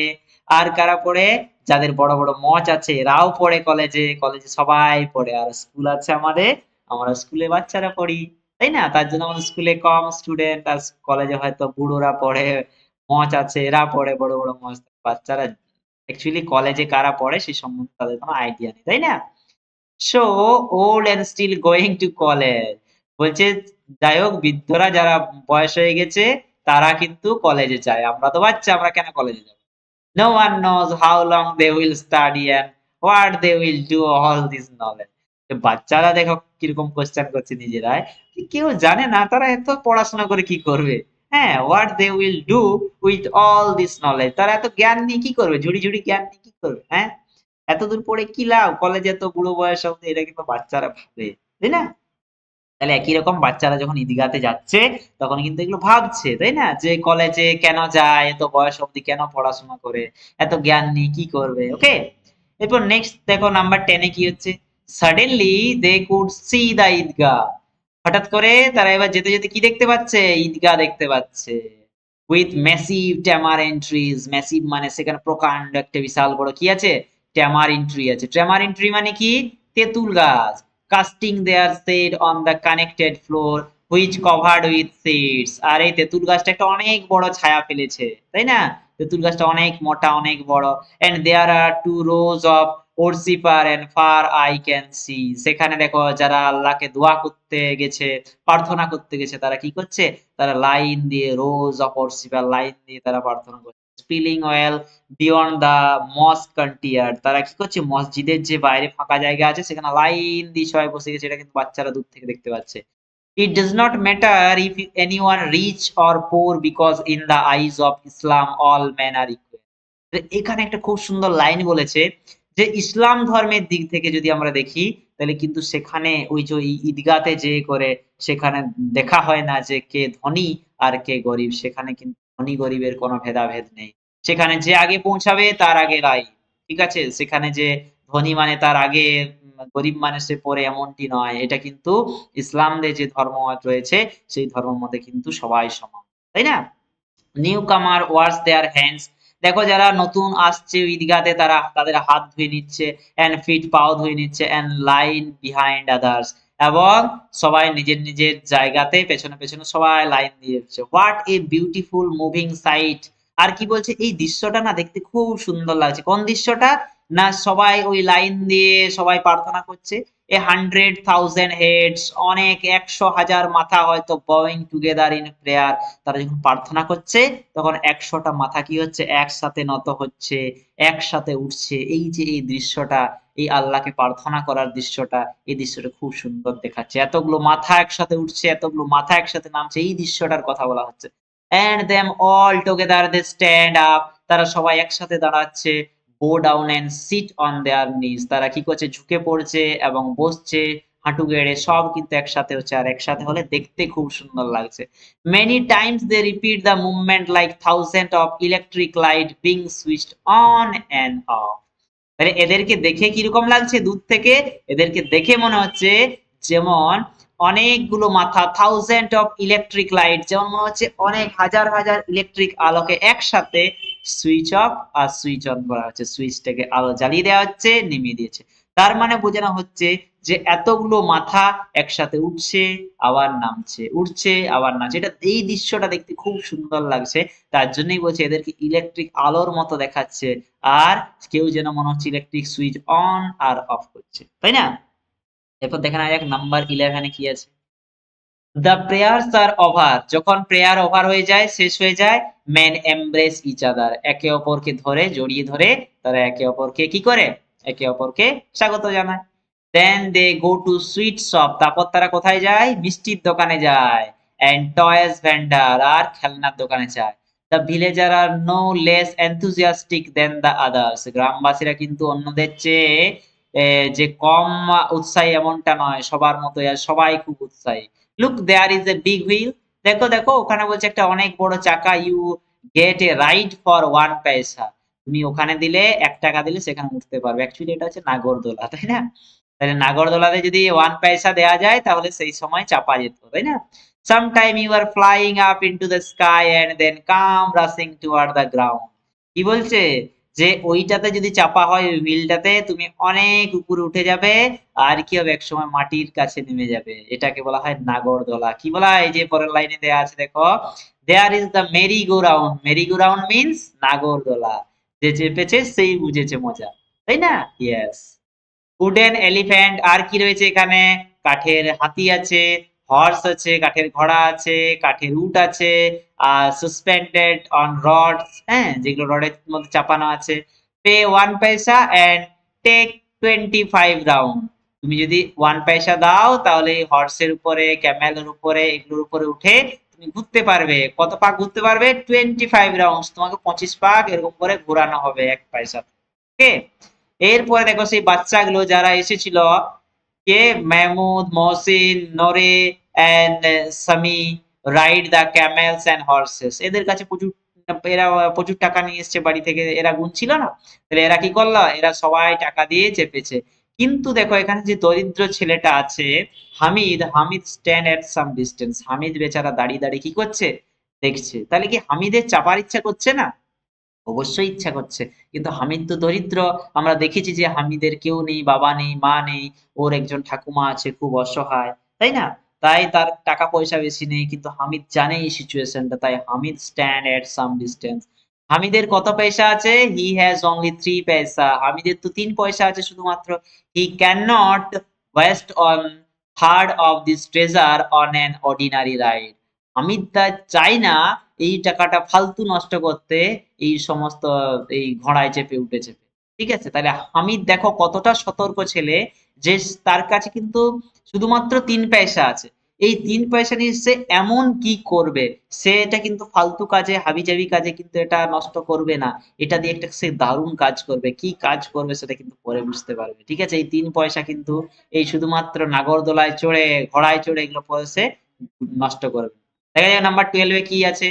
আর কারা পড়ে, যাদের বড় বড় মচ আছে এরাও পড়ে কলেজে, কলেজে সবাই পড়ে। আর স্কুল আছে আমাদের, আমরা স্কুলে বাচ্চারা পড়ি, তাই না? তার জন্য আমাদের স্কুলে কম স্টুডেন্ট, আর কলেজে হয়তো বুড়োরা পড়ে, মচ আছে এরা পড়ে, বড় বড় মচ। বাচ্চারা অ্যাকচুয়ালি কলেজে কারা পড়ে সে সম্বন্ধে তাদের কোনো আইডিয়া নেই, তাই না? So old and still going to college, বলছে যাই হোক, বৃদ্ধরা যারা বয়স হয়ে গেছে তারা কিন্তু কলেজে যায়, আমরা তো বাচ্চা, আমরা কেন কলেজে যাব? No one knows how long they will study and what they will do all this knowledge. বাচ্চারা দেখো কিরকম কোশ্চেন করছে নিজেরাই, কেউ জানে না তারা এত পড়াশোনা করে কি করবে। হ্যাঁ, what they will do with all this knowledge, তারা এত জ্ঞান নিয়ে কি করবে, ঝুড়ি ঝুড়ি জ্ঞান নিয়ে কি করবে? হ্যাঁ, এতদূর পড়ে কি লাভ, কলেজে এত বুড়ো বয়স অব্দি, এটা কিন্তু বাচ্চারা ভাবে, তাই না? তাহলে একই রকম বাচ্চারা যখন ঈদগাতে যাচ্ছে তখন কিন্তু এগুলো ভাবছে, তাই না, যে কলেজে কেন যায়, এত বয়স অব্দি কেন পড়াশোনা করে, এত জ্ঞান নিয়ে কি করবে। ওকে, এরপর নেক্সট দেখো নাম্বার 10 এ কি হচ্ছে, সাডেনলি দে কুড সি দা ঈদগাহ, হঠাৎ করে তারা এবার যেতে যেতে কি দেখতে পাচ্ছে, ঈদগাহ দেখতে পাচ্ছে। With massive tamarind trees, massive মানে সেখানে প্রকাণ্ড একটা বিশাল বড় কি আছে, ট্যামারিন্ড ট্রি আছে। ট্যামারিন্ড ট্রি মানে কি, তেঁতুল গাছ। Casting their shade on the connected floor which covered with seeds, আর এই তেঁতুল গাছটা একটা অনেক বড় ছায়া ফেলেছে, তাই না? তেঁতুল গাছটা অনেক মোটা, অনেক বড়। And there are two rows of worshippers and far I can see, সেখানে দেখো যারা আল্লাহকে দোয়া করতে গেছে, প্রার্থনা করতে গেছে, তারা কি করছে, তারা লাইন দিয়ে, রোজ অফ ওরসিফার লাইন দিয়ে তারা প্রার্থনা করছে। স্পিলিং অয়েল বিয়ন্ড দা মস্ক কন্টিয়ার, তারা কি করছে, মসজিদের যে বাইরে ফাঁকা জায়গা আছে সেখানে লাইন দিয়ে সবাই বসে গেছে, এটা কিন্তু বাচ্চারা দূর থেকে দেখতে পাচ্ছে। It does not matter if anyone rich or poor because in the eyes of Islam all men are equal. এখানে একটা খুব সুন্দর লাইন বলেছে যে ইসলাম ধর্মের দিক থেকে যদি আমরা দেখি, তাহলে কিন্তু সেখানে ওই যে ঈদগাতে যে করে, সেখানে দেখা হয় না যে কে ধনী আর কে গরিব, সেখানে কিন্তু ধনী গরিবের কোনো ভেদাভেদ নেই। সেখানে যে আগে পৌঁছাবে তার আগে লাইন, ঠিক আছে? সেখানে যে ধনী মানে তার আগে, গরিব মানে সে পরে, এমনটি নয়। এটা কিন্তু ইসলামদের যে ধর্মমত রয়েছে সেই ধর্মের মধ্যে কিন্তু সবাই সমান, তাই না? নিউ কামার ওয়াশ দেয়ার হ্যান্ডস, দেখো যারা নতুন আসছে ঈদগাতে তারা তাদের হাত ধুয়ে নিচ্ছে, এন্ড ফিট পাও ধুয়ে নিচ্ছে, এন্ড লাইন বিহাইন্ড আদার্স, এবং সবাই নিজের নিজের জায়গাতে পেছনে পেছনে সবাই লাইন দিয়ে দিচ্ছে। What a beautiful moving sight, আর কি বলছে, এই দৃশ্যটা না দেখতে খুব সুন্দর লাগছে। কোন দৃশ্যটা, না সবাই ওই লাইন দিয়ে সবাই প্রার্থনা করছে। এ 100,000 হেডস, অনেক 100,000 মাথা হয়তো বয়িং টুগেদার ইন প্রেয়ার, তারা যখন প্রার্থনা করছে তখন 100টা মাথা কি হচ্ছে, একসাথে নত হচ্ছে, একসাথে উঠছে। এই যে এই দৃশ্যটা, এই আল্লাহকে প্রার্থনা করার দৃশ্যটা, এই দৃশ্যটা খুব সুন্দর দেখাচ্ছে। এতগুলো মাথা একসাথে উঠছে, এতগুলো মাথা একসাথে নামছে, এই দৃশ্যটার কথা বলা হচ্ছে। and them all together they stand up, তারা সবাই একসাথে দাঁড়াচ্ছে, bow down and sit on their knees, তারা কি করছে, ঝুঁকে পড়ছে এবং বসছে হাঁটু গেড়ে, সব কিন্তু একসাথে হচ্ছে, আর একসাথে হলে দেখতে খুব সুন্দর লাগছে। many times they repeat the movement like thousands of electric light being switched on and off। তাহলে এদেরকে দেখে কিরকম লাগছে দূর থেকে? এদেরকে দেখে মনে হচ্ছে যেমন অনেকগুলো মাথা, থাউজেন্ড অফ ইলেকট্রিক লাইট, যেমন মনে হচ্ছে অনেক হাজার হাজার ইলেকট্রিক আলোকে একসাথে সুইচ অফ আর সুইচ অন করা হচ্ছে, সুইচটাকে আলো জ্বালিয়ে দেওয়া হচ্ছে, নিভিয়ে দিয়েছে। তার মানে বোঝানো হচ্ছে যে এতগুলো মাথা একসাথে উঠছে আবার নামছে, উঠছে আবার নামছে, এটা এই দৃশ্যটা দেখতে খুব সুন্দর লাগছে। তার জন্যই বলছে এদেরকে ইলেকট্রিক আলোর মতো দেখাচ্ছে, আর কেউ যেন মনে হচ্ছে ইলেকট্রিক সুইচ অন আর অফ করছে, তাই না? এরপর দেখেন আর এক নাম্বার 11 কি আছে, দ্য প্রেয়ার্স আর ওভার, যখন প্রেয়ার ওভার হয়ে যায়, শেষ হয়ে যায়, মেন এমব্রেস ইচ আদার, একে অপরকে ধরে, জড়িয়ে ধরে তারা একে অপরকে কি করে, একে অপরকে স্বাগত জানায়। দেন দে গো টু সুইট শপ, তারপর তারা কোথায় যায়, মিষ্টির দোকানে যায়, এন্ড টয়েস ভেন্ডার, আর খেলনার দোকানে যায়। The villager are no less enthusiastic than the others, গ্রামবাসীরা কিন্তু অন্যদের চেয়ে যে কম উৎসাহী এমনটা নয়, সবার মতো সবাই খুব উৎসাহী। Look there is a big wheel, দেখো দেখো ওখানে বলছে একটা অনেক বড় চাকা, you get a ride for 1 paisa, তুমি ওখানে দিলে 1 টাকা দিলে সেখানে উঠতে পারবে। অ্যাকচুয়ালি এটা হচ্ছে নাগরদোলা, তাই না? তাহলে নাগরদোলাতে যদি 1 পয়সা দেওয়া যায় তাহলে সেই সময় চাপা যেত, তাই না? Sometime you are flying up into the sky and then come rushing toward the ground, কি বলছে যে ওইটাতে যদি চাপা হয়, ওই হুইলটাতে তুমি অনেক উপরে উঠে যাবে, আর কি হবে, একসময় মাটির কাছে নেমে যাবে, এটাকে বলা হয় নাগরদোলা। কি বলা হয়, এই যে পরের লাইনে দেয়া আছে দেখো, there is the merry go round, merry go round means নাগরদোলা, যে চেপেছে সেই বুঝেছে মজা, তাই না? ইয়েস। উডেন এলিফ্যান্ট, আর কি রয়েছে এখানে, কাঠের হাতি আছে, হর্স আছে, কাঠের ঘোড়া আছে, কাঠের উট আছে, আর সাসপেন্ডেড অন রডস, হ্যাঁ, যেগুলো রডের মধ্যে চাপানো আছে। পে 1 পয়সা এন্ড টেক 25 রাউন্ড, তুমি যদি 1 পয়সা দাও তাহলে হর্সের উপরে, ক্যামেলের উপরে, এগুলোর উপরে উঠে তুমি ঘুরতে পারবে। কত পাক ঘুরতে পারবে? 25 রাউন্ড, তোমাকে 25 পাক এরকম করে ঘোরানো হবে 1 পয়সা। ওকে, এরপরে দেখো সেই বাচ্চাগুলো যারা এসেছিল, কে, Mahmud, Mohsin, Noore and Sammi, ride the camels and horses, এদের কাছে প্রচুর, এরা প্রচুর টাকা নিয়ে এসছে বাড়ি থেকে, এরা গুনছিল না, তাহলে এরা কি করলো, এরা সবাই টাকা দিয়ে চেপেছে। কিন্তু দেখো এখানে যে দরিদ্র ছেলেটা আছে হামিদ, হামিদ স্ট্যান্ড এট সাম ডিস্টেন্স, হামিদ বেচারা দাঁড়িয়ে দাঁড়িয়ে কি করছে, দেখছে। তাহলে কি হামিদের চাপার ইচ্ছা করছে না? অবশ্যই ইচ্ছা করছে, কিন্তু হামিদ তো দরিদ্র, আমরা দেখেছি যে হামিদের কেউ নেই, বাবা নেই, মা নেই, ওর একজন ঠাকুমা আছে, খুব অসহায়, তাই না? তাই তার টাকা পয়সা বেশি নেই, কিন্তু হামিদ জানে এই সিচুয়েশনটা, তাই হামিদ স্ট্যান্ড এট সাম ডিস্টেন্স। হামিদের কত পয়সা আছে? হি হ্যাজ অনলি 3 পয়সা, হামিদের তো 3 পয়সা আছে শুধুমাত্র। He can not waste on third of this treasure on an ordinary ride, Hamid তা চাই না এই টাকাটা ফালতু নষ্ট করতে এই সমস্ত এই ঘোড়ায় চেপে উঠে চেপে, ঠিক আছে? তাহলে হামিদ দেখো কতটা সতর্ক ছেলে, যে তার কাছে কিন্তু শুধুমাত্র 3 পয়সা আছে, এই 3 পয়সা নিয়ে সে এমন কি করবে, সে এটা কিন্তু ফালতু কাজে, হাবিজাবি কাজে কিন্তু এটা নষ্ট করবে না, এটা দিয়ে একটা সে দারুণ কাজ করবে। কি কাজ করবে সেটা কিন্তু পরে বুঝতে পারবে, ঠিক আছে? এই 3 পয়সা কিন্তু এই শুধুমাত্র নাগরদোলায় চড়ে, ঘোড়ায় চড়ে এগুলো পরে সে নষ্ট করবে। দেখা যায় নাম্বার 12 কি আছে,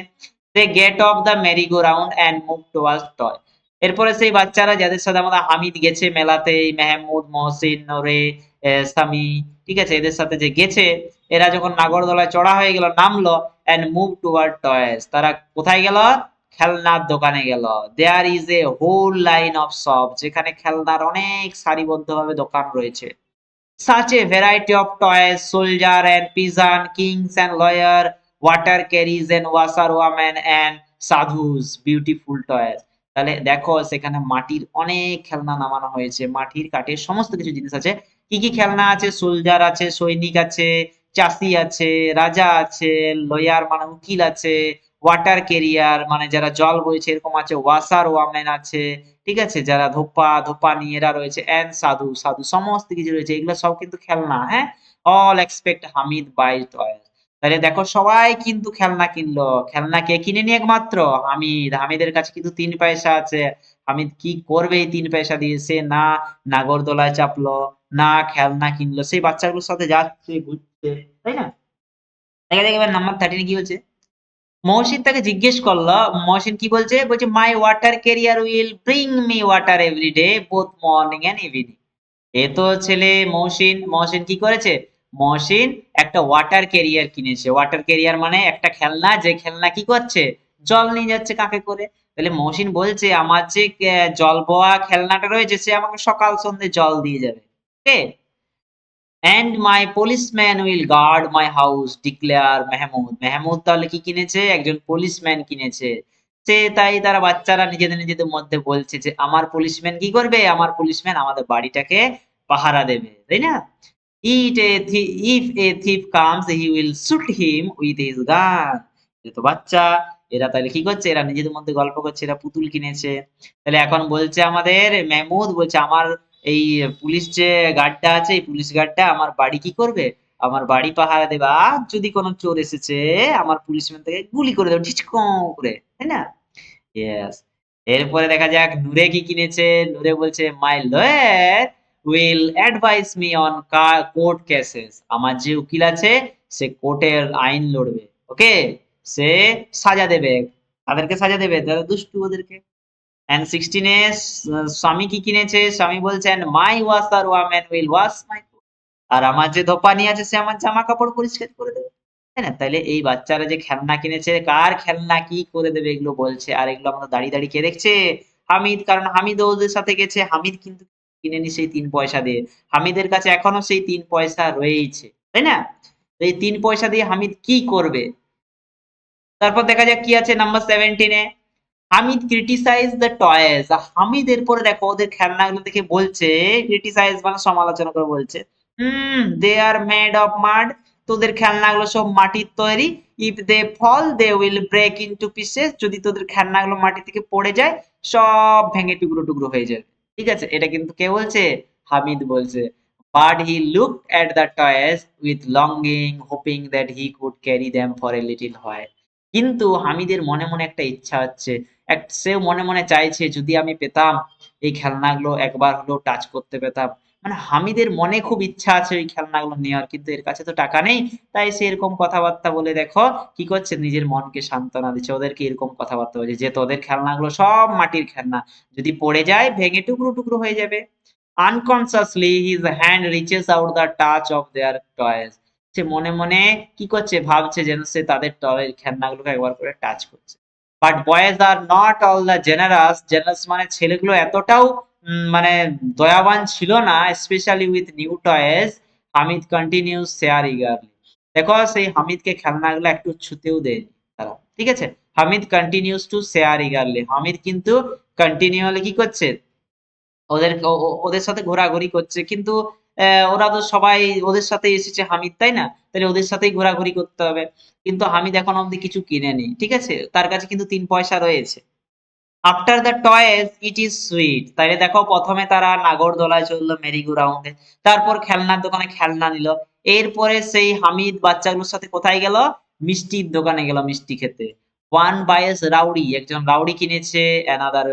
they get off the merry go round and move towards toy, এরপরে সেই বাচ্চারা যাদের সাথে আমাদের হামিদ গেছে মেলাতে, এই মেহমুদ, মহসিন, নরে, সামি, ঠিক আছে, এদের সাথে যে গেছে, এরা যখন নাগরদোলায় চড়া হয়ে গেল, নামলো, এন্ড মুভ টুয়ার্ড টয়েস, তারা কোথায় গেল, খেলনার দোকানে গেল। There is a whole line of shop, যেখানে খেলনার অনেক সারিবদ্ধভাবে দোকান রয়েছে। Such a variety of toys, soldier and peasant, kings and lawyer, water carries and washerwoman and sadhus, beautiful toys। তাহলে দেখো সেখানে মাটির অনেক খেলনা নামানো হয়েছে, মাটির কাঠের সমস্ত কিছু জিনিস আছে। কি কি খেলনা আছে? সোলজার আছে, সৈনিক আছে, চাষি আছে, রাজা আছে, লয়ার মানে উকিল আছে, ওয়াটার ক্যারিয়ার মানে যারা জল বইছে এরকম আছে, ওয়াসার ওয়ামেন আছে, ঠিক আছে, যারা ধোপা ধোপা নিয়ে এরা রয়েছে, এন্ড সাধু সাধু সমস্ত কিছু রয়েছে, এগুলো সব কিন্তু খেলনা, হ্যাঁ। All expect Hamid buy toys, তাহলে দেখো সবাই কিন্তু খেলনা কিনলো। খেলনা কে কিনেনি? একমাত্র হামিদ। হামিদের কাছে কিন্তু 3 পয়সা আছে। হামিদ কি করবে এই 3 পয়সা দিয়ে? সে না নাগরদোলায় চাপলো, না খেলনা কিনলো, সেই বাচ্চাগুলোর সাথে যাচ্ছে ঘুরছে, তাই না? দেখে দেখে এবার নাম্বার 13 কি বলছে? মহসিন তাকে জিজ্ঞেস করলো, মহসিন কি বলছে? বলছে my water carrier will bring me water every day both morning and evening. এ তো ছেলে মহসিন, মহসিন কি করেছে? মহসিন একটা ওয়াটার ক্যারিয়ার কিনেছে। ওয়াটার ক্যারিয়ার মানে একটা খেলনা, যে খেলনা কি করছে? জল নিয়ে যাচ্ছে কাঁধে করে। তাহলে মহসিন বলছে আমার যে জল বোয়া খেলনাটা রয়েছে সে আমাকে সকাল সন্ধ্যে জল দিয়ে যাবে। ওকে, and my policeman will guard my house declare Mahmud. Mahmud তাহলে কি কিনেছে? একজন পুলিশম্যান কিনেছে। সে তাই তারা বাচ্চারা নিজেদের নিজেদের মধ্যে বলছে যে আমার পুলিশম্যান কি করবে? আমার পুলিশম্যান আমাদের বাড়িটাকে পাহারা দেবে, তাই না? If a thief comes he will shoot him with his gun। এ তো বাচ্চা, এরা তাহলে কি করছে? এরা নিজেদের মধ্যে গল্প করছে, এরা পুতুল কিনেছে। তাহলে এখন বলছে আমাদের মেহমুদ বলছে আমার এই পুলিশ যে গার্ডটা আছে, এই পুলিশ গার্ডটা আমার বাড়ি কি করবে? আমার বাড়ি পাহারা দেবে। আর যদি কোনো চোর এসেছে আমার পুলিশম্যান তাকে গুলি করে দেবে ঝিচকো করে, তাই না? ইয়েস। এরপরে দেখা যাক নূরে কি কিনেছে। নূরে বলছে my lawyer will advise me on court cases. আমার যে উকিল আছে সে কোর্টের আইন লড়বে। ওকে, সে সাজা দেবে। তাদেরকে সাজা দেবে যারা দুষ্টু ওদেরকে। এন্ড 16 এ স্বামী কি কিনেছে? স্বামী বলছেন মাই ওয়াশার ওয়াম্যান উইল ওয়াশ মাই। আর আমার যে ধোপানি আছে সে আমার জামা কাপড় পরিষ্কার করে দেবে, তাই না? তাইলে এই বাচ্চারা যে খেলনা কিনেছে, কার খেলনা কি করে দেবে এগুলো বলছে। আর এগুলো আমরা দাঁড়িয়ে দাঁড়িয়ে কে দেখছে? হামিদ। কারণ হামিদ ওদের সাথে গেছে। হামিদ কিন্তু কিনেনি সেই 3 পয়সা দিয়ে। হামিদের কাছে এখনো সেই 3 পয়সা রয়েছে, তাই না? তো এই 3 পয়সা দিয়ে হামিদ কি করবে? তারপর দেখা যাক কি আছে নাম্বার 17 এ। Hamid criticise the toys. Hamid এরপরে দেখো ওদের খেলনাগুলো দেখে বলছে, ক্রিটিসাইজ মানে সমালোচনা করে বলছে, দে আর মেড অফ মাড। তোদের খেলনাগুলো সব মাটির তৈরি। If they fall they will break into pieces. যদি তোদের খেলনাগুলো মাটি থেকে পড়ে যায় সব ভেঙে টুকরো টুকরো হয়ে যাবে। ঠিক আছে, এটা কিন্তু কে বলছে? হামিদ বলছে। But he looked at the toys with longing hoping that he could carry them for a little while. কিন্তু হামিদের মনে মনে একটা ইচ্ছা হচ্ছে, সেও মনে মনে চাইছে যদি আমি পেতাম এই খেলনাগুলো একবার হলেও টাচ করতে পেতাম। মানে হামিদের মনে খুব ইচ্ছা আছে ওই খেলনাগুলো নেওয়ার, কিন্তু এর কাছে তো টাকা নেই। তাই সে এরকম কথাবার্তা বলে দেখো কি করছে, নিজের মনকে সান্ত্বনা দিচ্ছে। ওদেরকে এরকম কথাবার্তা বলছে যে তোদের খেলনাগুলো সব মাটির খেলনা, যদি পড়ে যায় ভেঙে টুকরো টুকরো হয়ে যাবে। Unconsciously his hand reaches out the touch of their toys. সে মনে মনে কি করছে? ভাবছে যেন সে তাদের টয়ের খেলনাগুলোকে একবার করে টাচ করছে। But boys are not all the generous. Generous মানে ছেলেগুলো এতটাও মানে দয়াবান ছিল না। Specially with new toys Hamid continues share eagerly. দেখো সেই হামিদকে খেলনাগুলো একটু ছুতেও দেয়নি তারা, ঠিক আছে? Hamid continues to share eagerly. Hamid কিন্তু কন্টিনিউয়ালি কি করছে? ওদের সাথে ঘোরাঘুরি করছে। কিন্তু ওরা তো সবাই ওদের সাথেই এসেছে হামিদ, তাই না? তাহলে ওদের সাথেই ঘোরাঘুরি করতে হবে। কিন্তু হামিদ এখনো অব্দি কিছু কিনেনি। ঠিক আছে? তার কাছে কিন্তু 3 পয়সা রয়েছে। After the toys it is sweet. তাইলে দেখো প্রথমে তারা নাগরদোলায় চললো, মেরি গো রাউন্ডে। তারপর খেলনার দোকানে খেলনা নিল। এরপরে সেই হামিদ বাচ্চাগুলোর সাথে কোথায় গেল? মিষ্টির দোকানে গেল মিষ্টি খেতে। ওয়ান বাইস রাউডি, একজন রাউডি কিনেছে। অ্যানাদার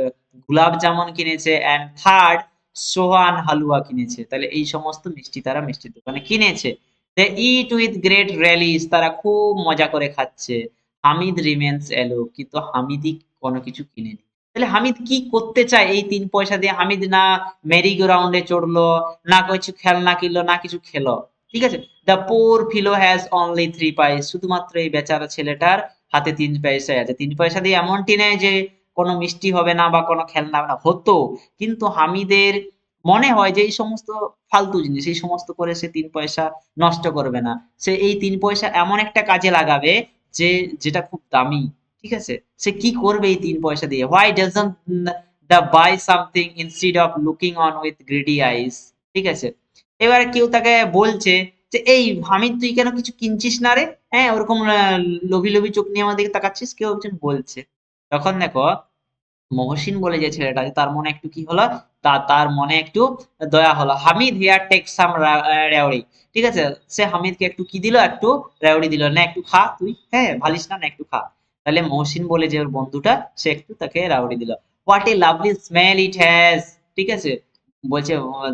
গুলাব জামুন কিনেছে। অ্যান্ড থার্ড সোহান হালুয়া কিনেছে। তাহলে এই সমস্ত মিষ্টি তারা মিষ্টির দোকানে কিনেছে। দে ইট উইথ গ্রেট রেলিশ। তারা খুব মজা করে খাচ্ছে। হামিদ রিমেন্স এলো, কিন্তু হামিদই কোনো কিছু কিনেনি। তাহলে হামিদ কি করতে চায় এই 3 পয়সা দিয়ে? হামিদ না মেরি গো রাউন্ডে চড়লো, না কিছু খেলনা কিনলো, না কিছু খেলো। ঠিক আছে? The poor fellow has only 3 পাইস। শুধুমাত্র এই বেচারা ছেলেটার হাতে 3 পয়সাই আছে। 3 পয়সা দিয়ে এমনটি নেই যে কোনো মিষ্টি হবে না বা কোনো খেলনা হবে না, হতো। কিন্তু হামিদের মনে হয় যে এই সমস্ত ফালতু জিনিস, এই সমস্ত করে সে 3 পয়সা নষ্ট করবে না। সে এই 3 পয়সা এমন একটা কাজে লাগাবে যে যেটা খুব দামি। ঠিক আছে? সে কি করবে এই 3 পয়সা দিয়ে? Why doesn't the buy something instead of looking on with greedy eyes? ঠিক আছে? এবারে কেউ তাকে বলছে যে, "এই হামিদ তুই কেন কিছু কিনছিস না রে? হ্যাঁ, ওরকম লোভী, লোভী চোখ নিয়ে আমার দিকে তাকাচ্ছিস?" কেউ একজন বলছে। তখন দেখো মহসিন বলে যে ছেলেটা, তার মনে একটু কি হলো? তার মনে একটু দয়া হলো। Hamid here take some rewri. ঠিক আছে, সে হামিদকে একটু কি দিল, একটু রেওড়ি দিল, না একটু খা তুই, হ্যাঁ ভালিস না, না একটু খা। তাহলে মহসিন বলে যে ওর বন্ধুটা, সে একটু তাকে রাউড়ি দিল। What a lovely smell it has. ঠিক আছে, বলছে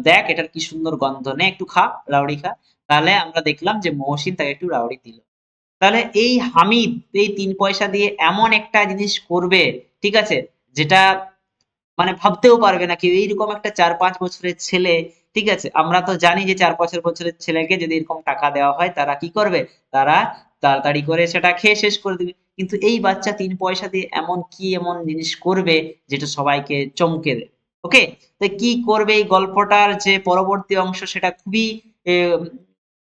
দেখ এটার কি সুন্দর গন্ধ, নে একটু খা, রাউড়ি খা। তাহলে আমরা দেখলাম যে মহসিন তাকে একটু রাউড়ি দিল। তাহলে এই হামিদ এই ৩ পয়সা দিয়ে এমন একটা জিনিস করবে, ঠিক আছে, যেটা মানে ভাবতেও পারবে না কেউ। এইরকম একটা ৪-৫ বছরের ছেলে, ঠিক আছে, আমরা তো জানি যে ৪-৫ বছরের ছেলেকে যদি এরকম টাকা দেওয়া হয় তারা কি করবে, তারা তাড়াতাড়ি করে সেটা খেয়ে শেষ করে দিবে। কিন্তু এই বাচ্চা ৩ পয়সা দিয়ে এমন জিনিস করবে যেটা সবাইকে চমকে দেবে। ওকে, তো কি করবে এই গল্পটার যে পরবর্তী অংশ, সেটা খুবই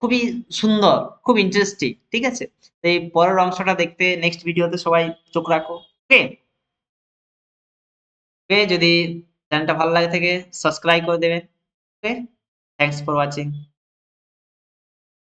খুবই সুন্দর, খুব ইন্টারেস্টিং। ঠিক আছে, তো এই পরের অংশটা দেখতে নেক্সট ভিডিওতে সবাই চোখ রাখো। ওকে, ওকে, যদি চ্যানেলটা ভালো লাগে থাকে সাবস্ক্রাইব করে দেবেন। ওকে, থ্যাংকস ফর ওয়াচিং।